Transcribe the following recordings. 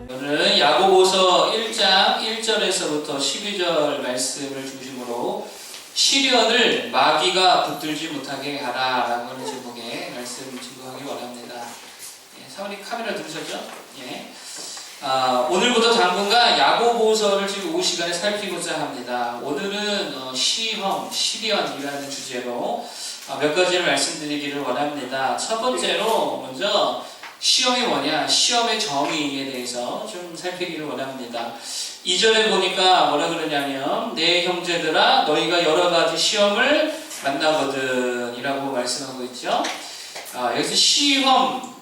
오늘은 야고보서 1장 1절에서부터 12절 말씀을 중심으로 시련을 마귀가 붙들지 못하게 하라 라고 하는 제목의 말씀을 증거하기 원합니다. 사모님 카메라 들으셨죠? 예. 오늘부터 당분간 야고보서를 지금 이 시간에 살피고자 합니다. 오늘은 시험, 시련이라는 주제로 몇 가지를 말씀드리기를 원합니다. 첫 번째로 먼저 시험이 뭐냐, 시험의 정의에 대해서 좀 살피기를 원합니다. 2절에 보니까 뭐라 그러냐면 내 형제들아 너희가 여러 가지 시험을 만나거든 이라고 말씀하고 있죠. 여기서 시험,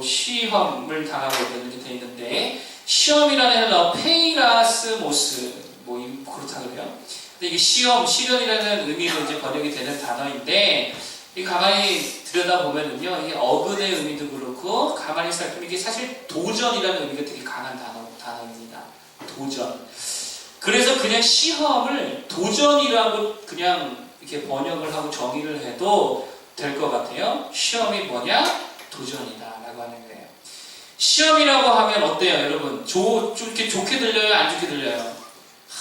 시험을 당하거든 이렇게 되어 있는데, 시험이라는 헬라어 페이라스모스 그렇다 그래요. 근데 이게 시험, 시련이라는 의미로 이제 번역이 되는 단어인데, 이 가만히 들여다보면은요, 이게 어근의 의미도 그렇고 가만히 살피면 이게 사실 도전이라는 의미가 되게 강한 단어입니다. 도전. 그래서 그냥 시험을 도전이라고 그냥 이렇게 번역을 하고 정의를 해도 될 것 같아요. 시험이 뭐냐? 도전이다 라고 하는 거예요. 시험이라고 하면 어때요 여러분? 좀 이렇게 좋게 들려요? 안 좋게 들려요?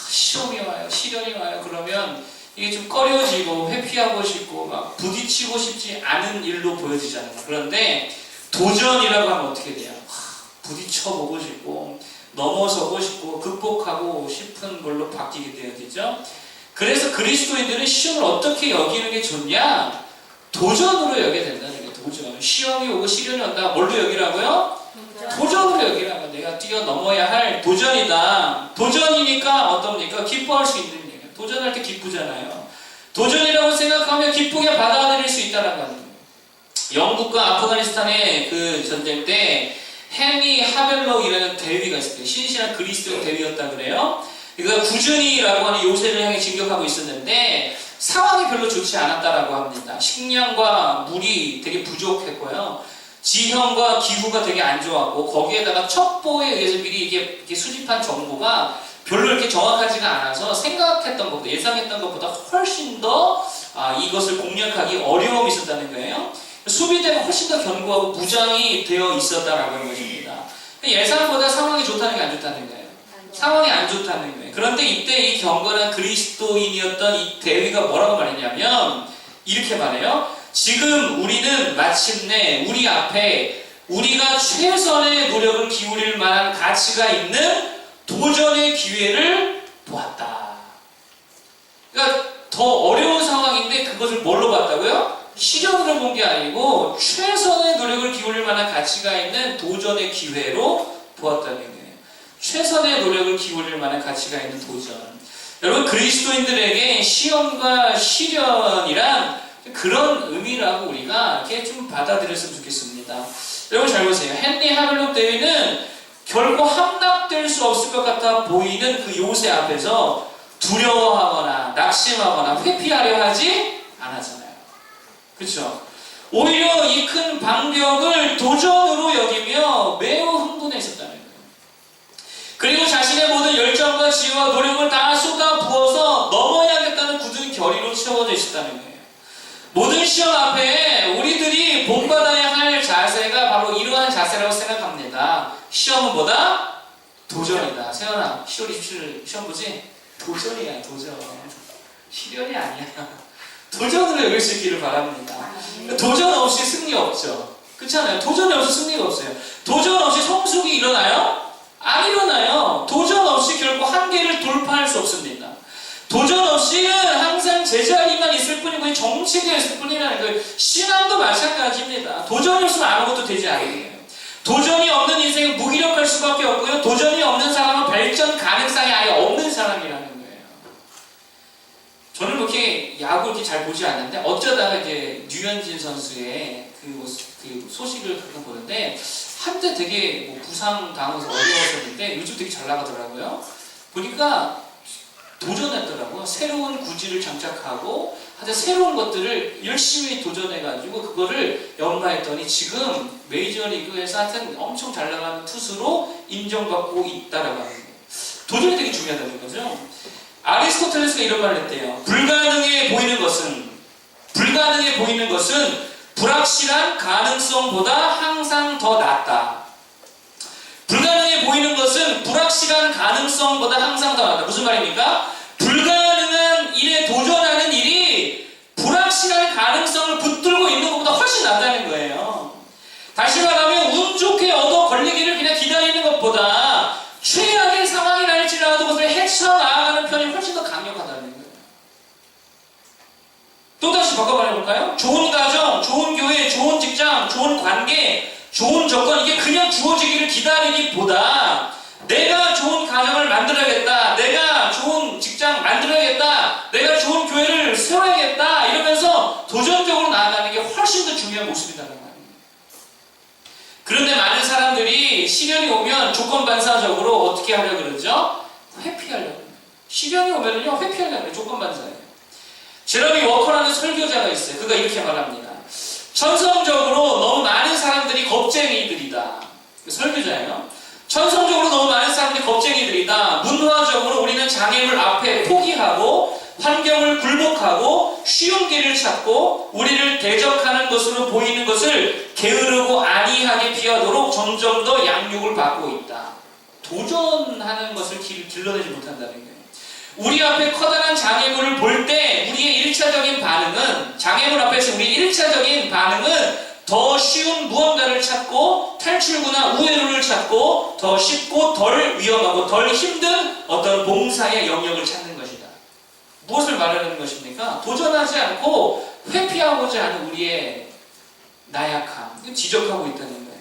시험이 와요, 시련이 와요. 그러면 이게 좀 꺼려지고 회피하고 싶고 막 부딪히고 싶지 않은 일로 보여지잖아요. 그런데 도전이라고 하면 어떻게 돼요? 부딪혀보고 싶고 넘어서고 싶고 극복하고 싶은 걸로 바뀌게 되어지죠. 그래서 그리스도인들은 시험을 어떻게 여기는 게 좋냐? 도전으로 여겨야 된다는 거예요. 도전. 시험이 오고 시련이 온다. 뭘로 여기라고요? 도전으로 여기라고. 내가 뛰어넘어야 할 도전이다. 도전이니까 어떻습니까? 기뻐할 수 있는 얘기예요. 도전할 때 기쁘잖아요. 도전이라고 생각하면 기쁘게 받아들일 수 있다는 거예요. 영국과 아프가니스탄의 그 전쟁 때 헨리 하벨록이라는 대위가 있었어요. 신실한 그리스도 대위였다 그래요. 그러니까 구준이라고 하는 요새를 향해 진격하고 있었는데 상황이 별로 좋지 않았다라고 합니다. 식량과 물이 되게 부족했고요. 지형과 기후가 되게 안 좋았고, 거기에다가 첩보에 의해서 미리 이게 수집한 정보가 별로 이렇게 정확하지가 않아서 생각했던 것보다, 예상했던 것보다 훨씬 더 이것을 공략하기 어려움이 있었다는 거예요. 수비대가 훨씬 더 견고하고 무장이 되어 있었다라고 하는 것입니다. 예상보다 상황이 좋다는 게 안 좋다는 거예요. 상황이 안 좋다는 거예요. 그런데 이때 이 경건한 그리스도인이었던 이 대위가 뭐라고 말했냐면 이렇게 말해요. 지금 우리는 마침내 우리 앞에 우리가 최선의 노력을 기울일 만한 가치가 있는 도전의 기회를 보았다. 그러니까 더 어려운 상황인데 그것을 뭘로 봤다고요? 시련으로 본 게 아니고 최선의 노력을 기울일 만한 가치가 있는 도전의 기회로 보았다는 거예요. 최선의 노력을 기울일 만한 가치가 있는 도전. 여러분, 그리스도인들에게 시험과 시련이란 그런 의미라고 우리가 이렇게 좀 받아들였으면 좋겠습니다. 여러분 잘 보세요. 헨리 하벨록 대위는 결코 함락될 수 없을 것 같아 보이는 그 요새 앞에서 두려워하거나 낙심하거나 회피하려 하지 않았잖아요. 그렇죠? 오히려 이 큰 방벽을 도전으로 여기며 매우 흥분했었다는 거예요. 그리고 자신의 모든 열정과 지혜와 노력을 다 쏟아 부어서 넘어야겠다는 굳은 결의로 채워져 있었다는 거예요. 모든 시험 앞에 우리들이 본받아야 할 자세가 바로 이러한 자세라고 생각합니다. 시험은 뭐다? 도전이다. 세연아, 10월 27일 시험 보지? 도전이야, 도전. 시련이 아니야. 도전으로 여길 수 있기를 바랍니다. 도전 없이 승리 없죠. 그렇잖아요. 도전이 없이 승리가 없어요. 도전 없이 성숙이 일어나요? 안 일어나요. 도전 없이 결국 한계를 돌파할 수 없습니다. 도전 없이는 항상 제자리만 있을 뿐이고 정체가 있을 뿐이라는 거예요. 신앙도 마찬가지입니다. 도전이 없으면 아무것도 되지 않아요. 도전이 없는 인생은 무기력할 수밖에 없고요. 도전이 없는 사람은 발전 가능성이 아예 없는 사람이라는 거예요. 저는 그렇게 야구 이렇게 잘 보지 않는데 어쩌다가 이제 류현진 선수의 그 소식을 가끔 보는데 한때 되게 부상 당해서 어려웠었는데 요즘 되게 잘 나가더라고요. 보니까 도전했더라고요. 새로운 구질을 장착하고 하여튼 새로운 것들을 열심히 도전해가지고 그거를 연마했더니 지금 메이저리그에서 하여튼 엄청 잘 나가는 투수로 인정받고 있다라고 하는 거예요. 도전이 되게 중요하다는 거죠. 아리스토텔레스가 이런 말을 했대요. 불가능해 보이는 것은 불확실한 가능성보다 항상 더 낫다. 불가능해 보이는 것은 불확실한 가능성보다 항상 더 낫다. 무슨 말입니까? 불가능한 일에 도전하는 일이 불확실한 가능성을 붙들고 있는 것보다 훨씬 낫다는 거예요. 다시 말하면 운 좋게 얻어 걸리기를 그냥 기다리는 것보다 최악의 상황이 날지라도 그것을 헤쳐나가는 편이 훨씬 더 강력하다는 거예요. 또다시 바꿔 말해볼까요? 좋은 가정, 좋은 교회, 좋은 직장, 좋은 관계, 좋은 조건, 이게 그냥 주어지기를 기다리기보다 내가 좋은 가정을 만들어야겠다, 내가 좋은 직장 만들어야겠다, 내가 좋은 교회를 세워야겠다 이러면서 도전적으로 나아가는 게 훨씬 더 중요한 모습이라는 거예요. 그런데 많은 사람들이 시련이 오면 조건반사적으로 어떻게 하려고 그러죠? 회피하려고 그래요. 시련이 오면은요, 회피하려고 그래요. 조건반사예요. 제러미 워커라는 설교자가 있어요. 그가 이렇게 말합니다. 천성적으로 너무 많은 사람들이 겁쟁이들이다. 설교자예요. 천성적으로 너무 많은 사람들이 겁쟁이들이다. 문화적으로 우리는 장애물 앞에 포기하고 환경을 굴복하고 쉬운 길을 찾고 우리를 대적하는 것으로 보이는 것을 게으르고 안이하게 피하도록 점점 더 양육을 받고 있다. 도전하는 것을 길러내지 못한다는 거예요. 우리 앞에 커다란 장애물을 볼 때 우리의 1차적인 반응은, 장애물 앞에서 우리 1차적인 반응은 더 쉬운 무언가를 찾고 탈출구나 우회로를 찾고 더 쉽고 덜 위험하고 덜 힘든 어떤 봉사의 영역을 찾는 것이다. 무엇을 말하는 것입니까? 도전하지 않고 회피하고자 하는 우리의 나약함, 지적하고 있다는 거예요.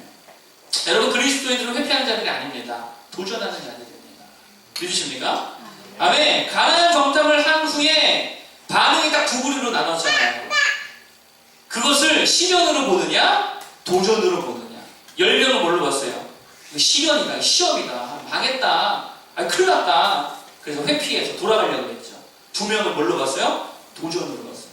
여러분, 그리스도인들은 회피하는 자들이 아닙니다. 도전하는 자들입니다. 믿으십니까? 아멘. 가나안 정탐을 한 후에 반응이 딱 두 부류로 나눴잖아요. 그것을 시련으로 보느냐, 도전으로 보느냐. 10명은 뭘로 봤어요? 시련이다, 시험이다, 망했다, 큰일 났다. 그래서 회피해서 돌아가려고 했죠. 2명은 뭘로 봤어요? 도전으로 봤어요.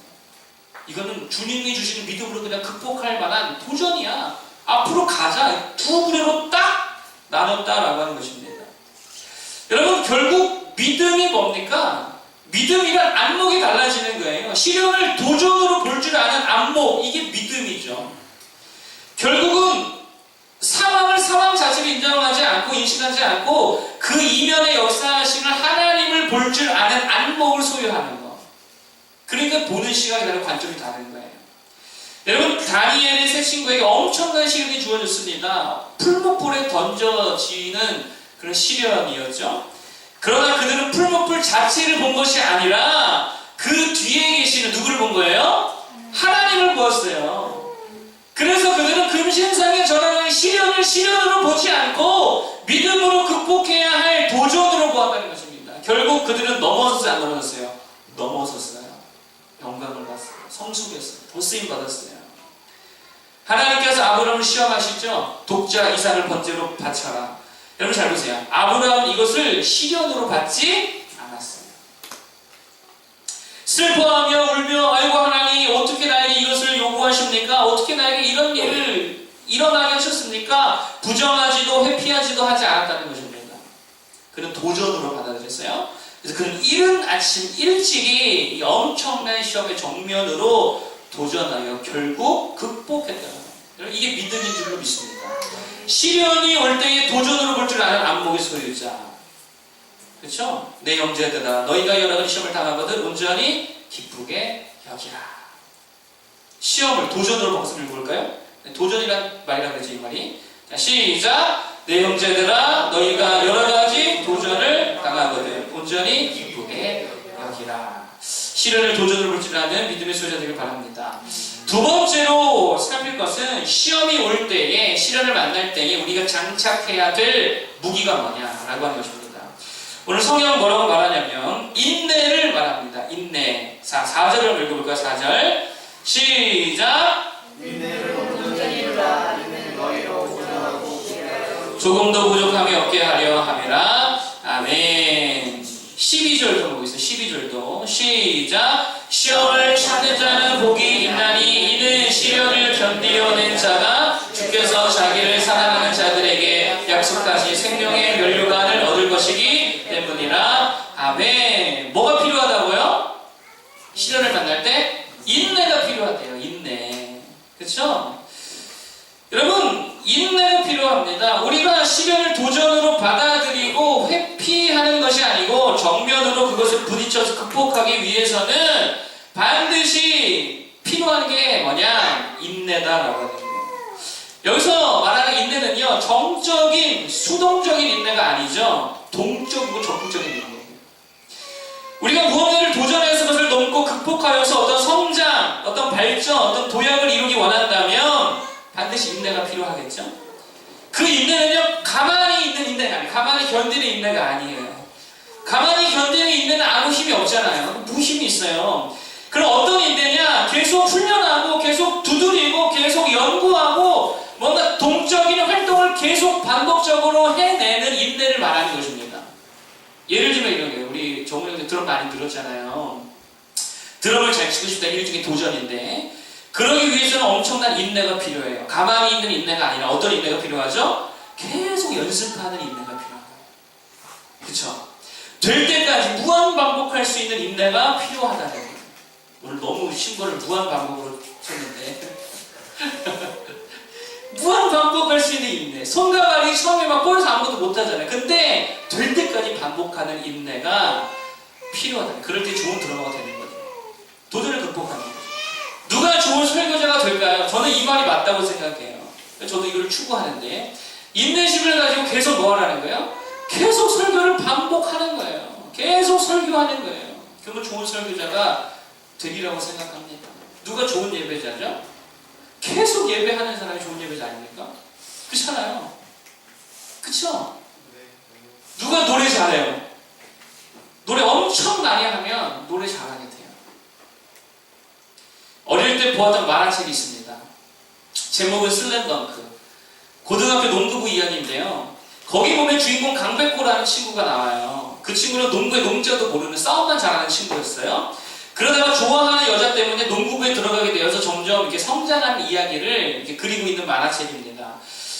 이거는 주님이 주시는 믿음으로 그냥 극복할 만한 도전이야. 앞으로 가자. 두 부류로 딱 나눴다라고 하는 것입니다. 여러분, 결국 믿음이 뭡니까? 믿음이란 안목이 달라지는 거예요. 시련을 도전으로 볼 줄 아는 안목, 이게 믿음이죠. 결국은 상황을 상황 자체로 인정하지 않고 인식하지 않고 그 이면에 역사하시는 하나님을 볼 줄 아는 안목을 소유하는 거. 그러니까 보는 시각이 다른 관점이 다른 거예요. 여러분, 다니엘의 세 친구에게 엄청난 시련이 주어졌습니다. 풀무불에 던져지는 그런 시련이었죠. 그러나 그들은 풀무불 자체를 본 것이 아니라 그 뒤에 계시는 누구를 본 거예요? 하나님을 보았어요. 그래서 그들은 금신상에 전하는 시련을 시련으로 보지 않고 믿음으로 극복해야 할 도전으로 보았다는 것입니다. 결국 그들은 넘어섰어요, 안 넘어졌어요? 넘어섰어요. 영광을 받았어요. 성숙했어요. 더 쓰임 받았어요. 하나님께서 아브라함을 시험하시죠? 독자 이삭을 번제로 바쳐라. 여러분 잘 보세요. 아브라함은 이것을 시련으로 받지 않았어요. 슬퍼하며 울며, 아이고 하나님 어떻게 나에게 이것을 요구하십니까? 어떻게 나에게 이런 일을 일어나게 하셨습니까? 부정하지도 회피하지도 하지 않았다는 것입니다. 그는 도전으로 받아들였어요. 그래서 그는 이른 아침 일찍이 이 엄청난 시험의 정면으로 도전하여 결국 극복했다는 거예요. 이게 믿음인 줄로 믿습니다. 시련이 올 때에 도전으로 볼 줄 아는 안목의 소유자. 그렇죠? 내 형제들아, 너희가 여러 가지 시험을 당하거든 온전히 기쁘게 여기라. 시험을 도전으로 무슨 볼까요? 도전이란 말이라고 그러죠, 이 말이. 자, 시작. 내 형제들아, 너희가 여러 가지 도전을 당하거든 온전히 기쁘게 여기라. 시련을 도전으로 볼 줄 아는 믿음의 소유자 되길 바랍니다. 두 번째로 살필 것은 시험이 올 때에, 시련을 만날 때에 우리가 장착해야 될 무기가 뭐냐라고 하는 것입니다. 오늘 성경은 뭐라고 말하냐면 인내를 말합니다. 인내. 자, 4절을 읽어볼까요? 4절 시작. 인내를 온전히 이루라. 이는 너희로 부정하고 조금도 부족함이 없게 하려 함이라. 아멘. 12절도 보고 있어요. 12절도 시작. 시험을 찾는 자는 복이 있나니 이는 시련을 견디어낸 자가 주께서 자기를 사랑하는 자들에게 약속하신 생명의 면류관을 얻을 것이기 때문이라. 아멘. 뭐가 필요하다고요? 시련을 만날 때 인내가 필요하대요. 인내. 그렇죠? 그렇죠? 여러분, 인내가 필요합니다. 우리가 시련을 도전으로 받아들이고 회피하는 것이 아니고 정면으로 그것을 부딪혀서 극복하기 위해서는 반드시 필요한 게 뭐냐? 인내다라고 하는 거예요. 여기서 말하는 인내는요, 정적인, 수동적인 인내가 아니죠. 동적이고 적극적인 인내예요. 우리가 무언가를 도전해서 그것을 넘고 극복하여서 어떤 성장, 어떤 발전, 어떤 도약을 이루기 원한다면 반드시 인내가 필요하겠죠. 그 인내는요, 가만히 있는 인내가 아니에요. 가만히 견디는 인내가 아니에요. 가만히 견디는 인내는 아무 힘이 없잖아요. 무힘이 있어요. 그럼 어떤 인내냐? 계속 훈련하고 계속 두드리고 계속 연구하고 뭔가 동적인 활동을 계속 반복적으로 해내는 인내를 말하는 것입니다. 예를 들면 이런 거예요. 우리 정훈이 형님 드럼 많이 들었잖아요. 드럼을 잘 치고 싶다. 일종의 도전인데 그러기 위해서는 엄청난 인내가 필요해요. 가만히 있는 인내가 아니라 어떤 인내가 필요하죠? 계속 연습하는 인내가 필요한 거예요. 그쵸? 될 때까지 무한 반복할 수 있는 인내가 필요하다는 거예요. 오늘 너무 신고를 무한 반복으로 쳤는데 무한 반복할 수 있는 인내. 손과 발이 처음에 막 꼬여서 아무것도 못하잖아요. 근데 될 때까지 반복하는 인내가 필요하다. 그럴 때 좋은 드러머가 되는 거죠. 도전을 극복하는 거죠. 누가 좋은 설교자가 될까요? 저는 이 말이 맞다고 생각해요. 저도 이걸 추구하는데 인내심을 가지고 계속 뭐 하라는 거예요? 계속 설교를 반복하는 거예요. 계속 설교하는 거예요. 그러면 좋은 설교자가 되리라고 생각합니다. 누가 좋은 예배자죠? 계속 예배하는 사람이 좋은 예배자 아닙니까? 그렇잖아요. 그쵸? 누가 노래 잘해요? 노래 엄청 많이 하면 노래 잘하게 돼요. 어릴 때 보았던 만화책이 있습니다. 제목은 슬램덩크. 고등학교 농구부 이야기인데요. 거기 보면 주인공 강백호라는 친구가 나와요. 그 친구는 농구의 농자도 모르는 싸움만 잘하는 친구였어요. 그러다가 좋아하는 여자 때문에 농구부에 들어가게 되어서 점점 이렇게 성장하는 이야기를 이렇게 그리고 있는 만화책입니다.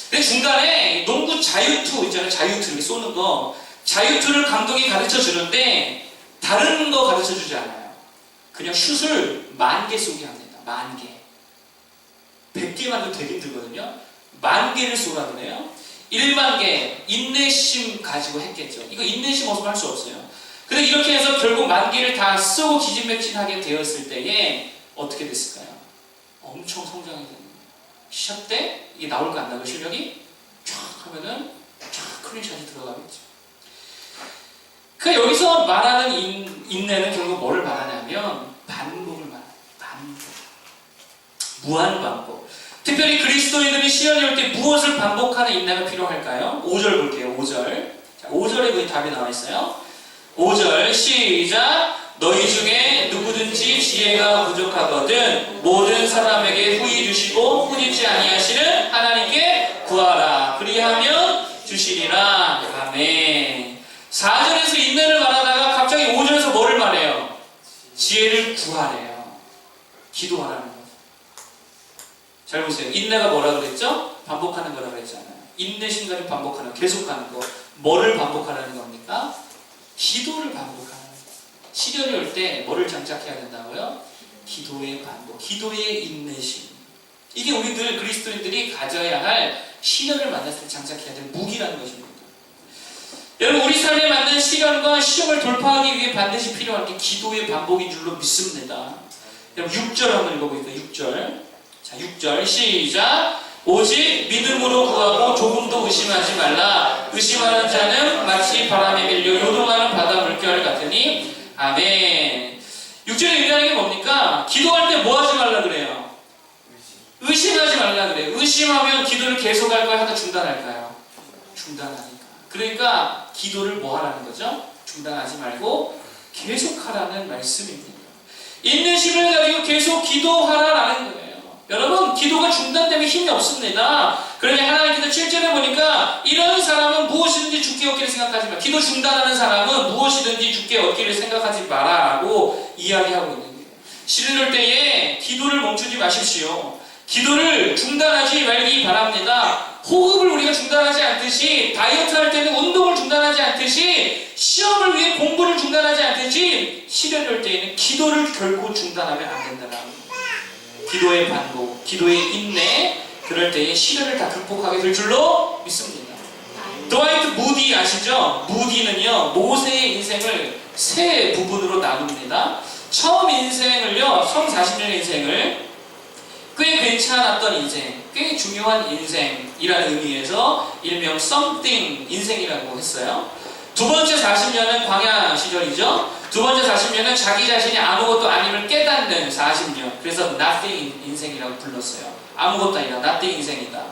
근데 중간에 농구 자유투 있잖아요. 자유투 이렇게 쏘는 거. 자유투를 감독이 가르쳐 주는데 다른 거 가르쳐 주지 않아요. 그냥 슛을 10,000개 쏘게 합니다. 10,000개. 100개만 해도 되게 힘들거든요. 10,000개를 쏘라 그래요. 10,000개 인내심 가지고 했겠죠. 이거 인내심 없으면 할 수 없어요. 근데 이렇게 해서 결국 10,000개를 다 쓰고 기진맥진하게 되었을 때에 어떻게 됐을까요? 엄청 성장이 되는 거예요. 시합 때 이게 나올까 안 나올까 실력이 쫙 하면은 쫙 클린샷이 들어가겠죠. 그러니까 여기서 말하는 인내는 결국 뭐를 말하냐면 반복을 말해요. 반복. 무한 반복. 특별히 그리스도인들이 시련이 올 때 무엇을 반복하는 인내가 필요할까요? 5절 볼게요. 5절. 자, 5절에 그 답이 나와 있어요. 5절 시작. 너희 중에 누구든지 지혜가 부족하거든 모든 사람에게 후히 주시고 꾸짖지 아니하시는 하나님께 구하라. 그리하면 주시리라. 아멘. 4절에서 인내를 말하다가 갑자기 5절에서 뭐를 말해요? 지혜를 구하래요. 기도하라는 거죠. 잘 보세요. 인내가 뭐라 그랬죠? 반복하는 거라 그랬잖아요. 인내심 가지고 반복하는 거, 계속하는 거. 뭐를 반복하라는 겁니까? 기도를 반복하는 거예요. 시련이 올 때 뭐를 장착해야 된다고요? 기도의 반복, 기도의 인내심. 이게 우리들 그리스도인들이 가져야 할 시련을 만났을 때 장착해야 될 무기라는 것입니다. 여러분, 우리 삶에 맞는 시련과 시험을 돌파하기 위해 반드시 필요한 게 기도의 반복인 줄로 믿습니다. 여러분 6절 한번 읽어보겠습니다. 6절. 자, 6절 시작. 오직 믿음으로 구하고 조금도 의심하지 말라. 의심하는 자는 마치 바람에 밀려 요동하는 바다 물결 같으니. 아멘. 6절에 의미하는 게 뭡니까? 기도할 때 뭐 하지 말라 그래요? 의심하지 말라 그래요. 의심하면 기도를 계속할까요? 하다 중단할까요? 중단하니까. 그러니까 기도를 뭐 하라는 거죠? 중단하지 말고 계속하라는 말씀입니다. 인내심을 가지고 계속 기도하라라는 거예요. 여러분, 기도가 중단되면 힘이 없습니다. 그러니 하나님께서 7절에 보니까 이런 사람은 무엇이든지 주께 얻기를 생각하지 마. 기도 중단하는 사람은 무엇이든지 주께 얻기를 생각하지 마라라고 이야기하고 있는 거예요. 시련할 때에 기도를 멈추지 마십시오. 기도를 중단하지 말기 바랍니다. 호흡을 우리가 중단하지 않듯이, 다이어트 할 때는 운동을 중단하지 않듯이, 시험을 위해 공부를 중단하지 않듯이, 시련할 때에는 기도를 결코 중단하면 안 된다는 거예요. 기도의 반복, 기도의 인내, 그럴 때에 시련을 다 극복하게 될 줄로 믿습니다. 드와이트 무디 아시죠? 무디는요, 모세의 인생을 세 부분으로 나눕니다. 처음 인생을요, 처음 40년의 인생을 꽤 괜찮았던 인생, 꽤 중요한 인생이라는 의미에서 일명 something 인생이라고 했어요. 두 번째 40년은 광야 시절이죠. 두 번째 40년은 자기 자신이 아무것도 아님을 깨닫는 40년. 그래서 nothing 인생이라고 불렀어요. 아무것도 아니다. nothing 인생이다.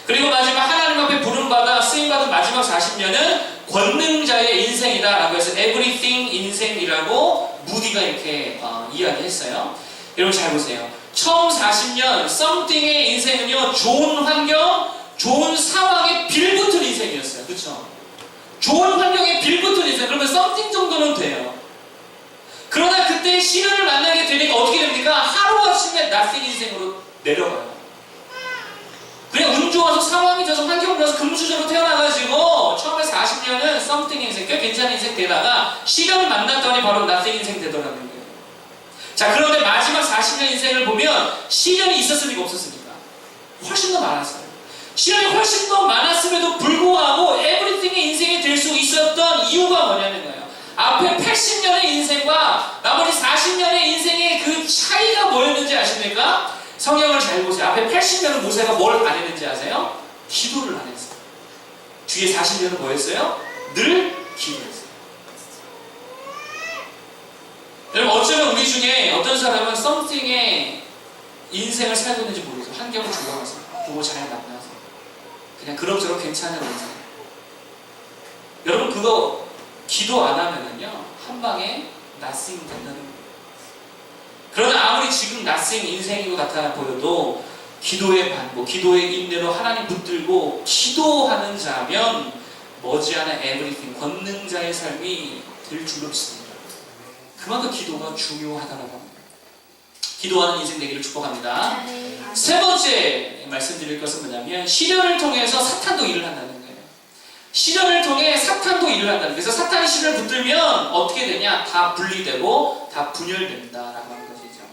그리고 마지막 하나님 앞에 부름받아 쓰임받은 마지막 40년은 권능자의 인생이다 라고 해서 everything 인생이라고 무디가 이렇게 이야기했어요. 여러분 잘 보세요. 처음 40년 something의 인생은요, 좋은 환경, 좋은 상황에 빌붙은 인생이었어요. 그렇죠? 좋은 환경에 빌붙은 인생. 그러면 something 정도는 돼요. 그러나 그때 시련을 만나게 되니까 어떻게 됩니까? 하루아침에 nothing 인생으로 내려가요. 그냥 운 좋아서 상황이 져서 환경이 좋아서 금수저로 태어나가지고 처음에 40년은 something 인생, 꽤 괜찮은 인생 되다가 시련을 만났더니 바로 nothing 인생 되더라고요. 자, 그런데 마지막 40년 인생을 보면 시련이 있었습니까? 없었습니까? 훨씬 더 많았어요. 시련이 훨씬 더 많았음에도 불구하고 everything의 인생이 될 수 있었던 이유가 뭐냐는 거예요. 앞에 80년의 인생과 나머지 40년의 인생의 그 차이가 뭐였는지 아십니까? 성경을 잘 보세요. 앞에 80년은 모세가 뭘 안 했는지 아세요? 기도를 안 했어요. 뒤에 40년은 뭐 했어요? 늘 기도했어요. 여러분, 어쩌면 우리 중에 어떤 사람은 something의 인생을 살고 있는지 모르겠어요. 환경을 좋아해서, 부모 잘 만나서, 그냥 그럭저럭 괜찮은 인생. 여러분, 그거 기도 안 하면은요, 한 방에 nothing 된다는 거예요. 그러나 아무리 지금 nothing 인생인 것 같아 보여도 기도의 반복, 기도의 인내로 하나님 붙들고 기도하는 자면 머지않아 everything, 권능자의 삶이 될 줄로 믿습니다. 그만큼 기도가 중요하다고 합니다. 기도하는 인생 되기를 축복합니다. 세 번째 말씀드릴 것은 뭐냐면 시련을 통해서 사탄도 일을 한다는 거예요. 시련을 통해 사탄도 일을 한다는 거예요. 그래서 사탄이 시련을 붙들면 어떻게 되냐? 다 분리되고 다 분열된다라고 하는 것이죠.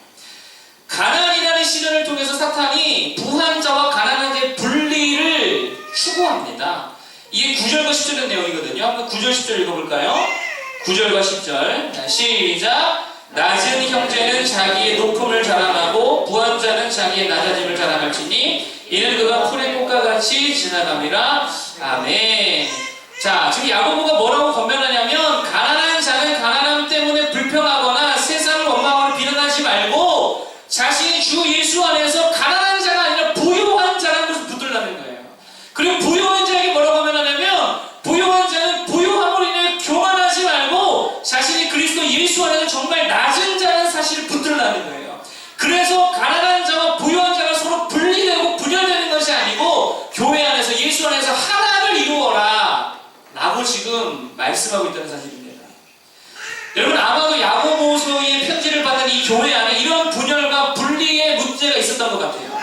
가난이라는 시련을 통해서 사탄이 부한자와 가난한 자의 분리를 추구합니다. 이게 9절과 10절의 내용이거든요. 한번 9절 10절 읽어볼까요? 9절과 10절 시작. 낮은 형제는 자기의 높음을 자랑하고 부한 자는 자기의 낮아짐을 자랑할지니 이는 그가 풀의 꽃과 같이 지나감이라. 아멘. 자, 지금 야고보가 뭐라고 권면하냐면 가난한 자는 가난함 때문에 불평하거나 세상을 원망하고 비난하지 말고 자신이 주 예수 안에서 가난한 자가 아니라 부유한 자라는 것을 붙들라는 거예요. 그리고 부유한 자에게 뭐라고 권면하냐면 부유한 자는 부유함으로 인해 교만하지 말고 자신이 그리스도 예수 안에서 정말 낮은 자라는 사실을 붙들라는 거예요. 그래서 가난한 자와 부유한 자가 서로 분리되고 분열되는 것이 아니고 교회 안에서 예수 안에서 하나를 이루어라 라고 지금 말씀하고 있다는 사실입니다. 여러분, 아마도 야고보서의 편지를 받은 이 교회 안에 이런 분열과 분리의 문제가 있었던 것 같아요.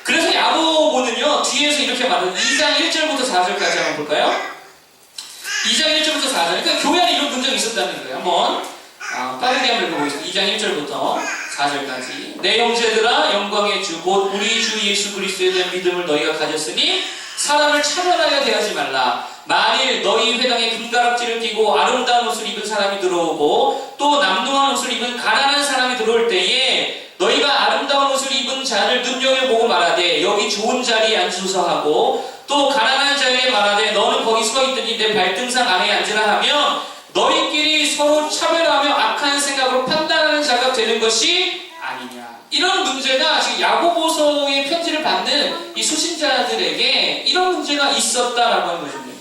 그래서 야고보는요, 뒤에서 이렇게 말해요. 2장 1절부터 4절까지 한번 볼까요? 2장 1절부터 4절. 그러니까 교회 안에 이런 문제가 있었다는 거예요. 한번 빠르게 한번 읽어보겠습니다. 2장 1절부터 4절까지. 내 형제들아, 영광의 주 곧 우리 주 예수 그리스도에 대한 믿음을 너희가 가졌으니 사람을 차별하여 대하지 말라. 만일 너희 회당에 금가락지를 끼고 아름다운 옷을 입은 사람이 들어오고 또 남루한 옷을 입은 가난한 사람이 들어올 때에 너희가 아름다운 옷을 입은 자를 눈여겨보고 말하되 여기 좋은 자리에 앉으소서 하고 또 가난한 자에게 말하되 너는 거기 서 있더니 내 발등상 안에 앉으라 하면 너희끼리 서로 차별하며 악한 생각으로 판단하는 자가 되는 것이 아니냐. 이런 문제가 지금 야고보서의 편지를 받는 이 수신자들에게 이런 문제가 있었다라고 하는 것입니다.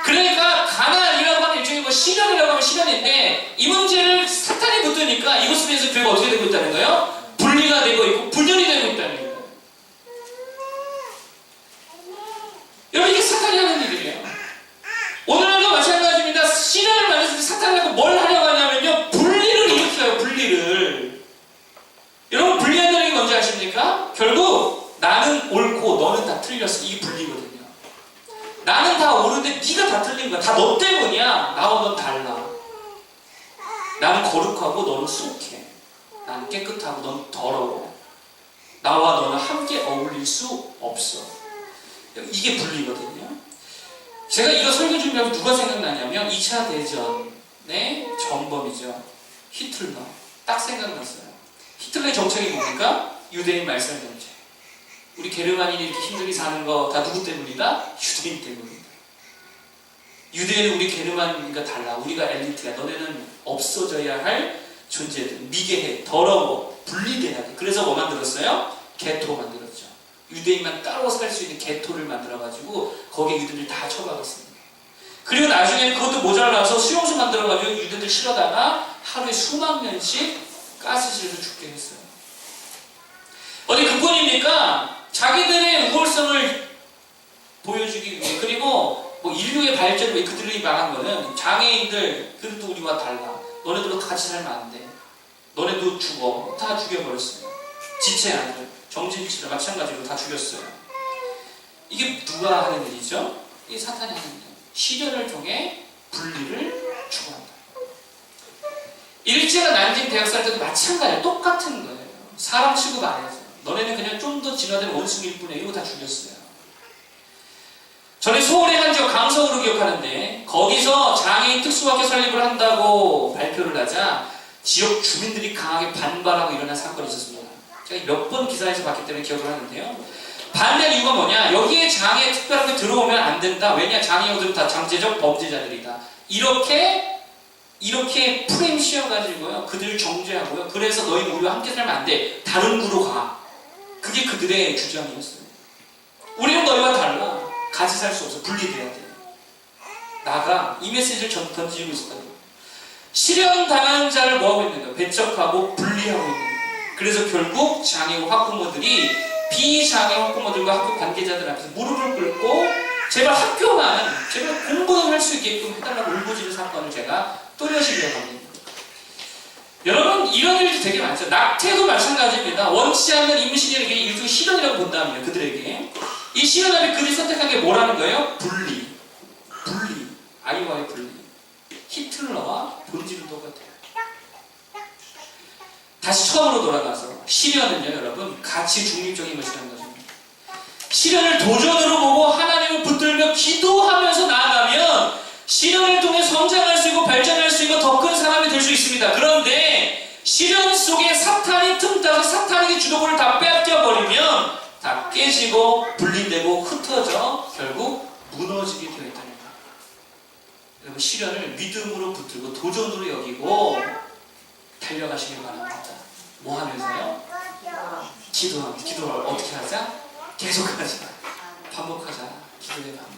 그러니까 가난이라고 하는 일종의 시련이라고 하면 시련인데 이 문제를 사탄이 붙으니까 이것에 대해서 교회가 어떻게 되고 있다는 거예요? 분리가 되고 있고 분열이 되고 있다는 거예요. 여러분, 이게 사탄이 하는 일이에요. 오늘날도 마찬가지입니다. 시련을 만났을 때 사탄이 뭘 하려고 하냐면요, 분리를 일으켜요. 분리를. 여러분, 분리한다는 게 뭔지 아십니까? 결국 나는 옳고 너는 다 틀렸어. 이게 분리거든요. 나는 다 옳은데 네가 다 틀린 거야. 다 너 때문이야. 나와 넌 달라. 나는 거룩하고 너는 수룩해. 나는 깨끗하고 넌 더러워. 함께 어울릴 수 없어. 이게 분리거든요. 제가 이거 설교 준비하면 누가 생각나냐면 2차 대전의 전범이죠. 히틀러. 딱 생각났어요. 히틀러의 정책이 뭡니까? 유대인 말살 정책. 우리 게르만인이 이렇게 힘들게 사는 거 다 누구 때문이다? 유대인 때문이다. 유대인은 우리 게르만인과 달라. 우리가 엘리트야. 너네는 없어져야 할 존재들. 미개해, 더러워, 분리돼야 돼. 그래서 뭐 만들었어요? 게토 만들었죠. 유대인만 따로 살 수 있는 게토를 만들어가지고 거기에 유대인들 다 처박았습니다. 그리고 나중에는 그것도 모자라서 수용소 만들어가지고 유대인들 실어다가 하루에 수만 명씩 가스실에서 죽게 했어요. 어디 그뿐입니까? 자기들의 우월성을 보여주기 위해, 그리고 뭐 인류의 발전을 위해 그들이 말한 거는 장애인들, 그들도 우리와 달라. 너네들도 같이 살면 안 돼. 너네도 죽어. 다 죽여버렸어요. 지체아들, 정신지체를 마찬가지로 다 죽였어요. 이게 누가 하는 일이죠? 이게 사탄이 하는 일. 시련을 통해 분리를 추구한다. 일제가 난징 대학 살 때도 마찬가지예요. 똑같은 거예요. 사람 취급 안 해서. 너네는 그냥 좀 더 진화된 원숭이일 뿐이에요. 이거 다 죽였어요. 저는 서울의 한 지역 강서구로 기억하는데 거기서 장애인 특수학교 설립을 한다고 발표를 하자 지역 주민들이 강하게 반발하고 일어난 사건이 있었습니다. 제가 몇 번 기사에서 봤기 때문에 기억을 하는데요. 반대한 이유가 뭐냐? 여기에 장애 특별학교 들어오면 안 된다. 왜냐? 장애인들은 다 잠재적 범죄자들이다. 이렇게 프레임 씌워가지고요. 그들을 정죄하고요. 그래서 너희는 우리와 함께 살면 안 돼. 다른 구로 가. 그게 그들의 주장이었어요. 우리는 너희와 달라. 같이 살 수 없어. 분리돼야 돼. 나가. 이 메시지를 던지고 있었다는 거예요. 실현 당한 자를 뭐하고 있는 거예요? 배척하고 분리하고 있는 거예요. 그래서 결국 장애우 학부모들이 비장애 학부모들과 학교 관계자들 앞에서 무릎을 꿇고 제발 학교만 제발 공부를 할 수 있게끔 해달라고 울부짖는 사건을 제가 또렷이 기억합니다. 여러분 이런 일도 되게 많죠. 낙태도 마찬가지입니다. 원치 않는 임신이라는 게 일종의 실현이라고 본다면요. 그들에게 이 실현 앞에 그들이 선택한 게 뭐라는 거예요? 분리. 아이와의 분리. 히틀러와 본질은 똑같아요. 다시 처음으로 돌아가서 실현은요 여러분 가치 중립적인 것이라는 것입니다. 실현을 도전으로 보고 하나님을 붙들며 기도하면서 나아가면 실현을 통해 성장할 수 있고 발전할 수 있고 더 큰 사람이 될 수 있습니다. 그런데 실현 속에 사탄이 틈타서 사탄에게 주도권을 다 빼앗겨버리면 다 깨지고 분리되고 흩어져 결국 무너지게 되어 있다는 거예요. 여러분 실현을 믿음으로 붙들고 도전으로 여기고 달려가시길 바랍니다. 뭐 하면서요? 기도하면서. 기도를 어떻게 하자? 계속하자. 반복하자. 기도의 반복.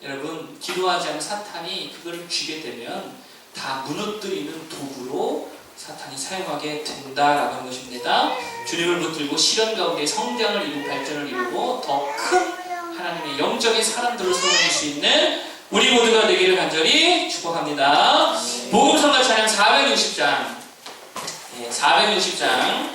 여러분 기도하지 않은 사탄이 그걸 쥐게 되면 다 무너뜨리는 도구로 사탄이 사용하게 된다라고 하는 것입니다. 주님을 붙들고 실현 가운데 성장을 이루고 발전을 이루고 더 큰 하나님의 영적인 사람들을 세워줄 수 있는 우리 모두가 되기를 간절히 축복합니다. 복음성가 찬양 460장 460장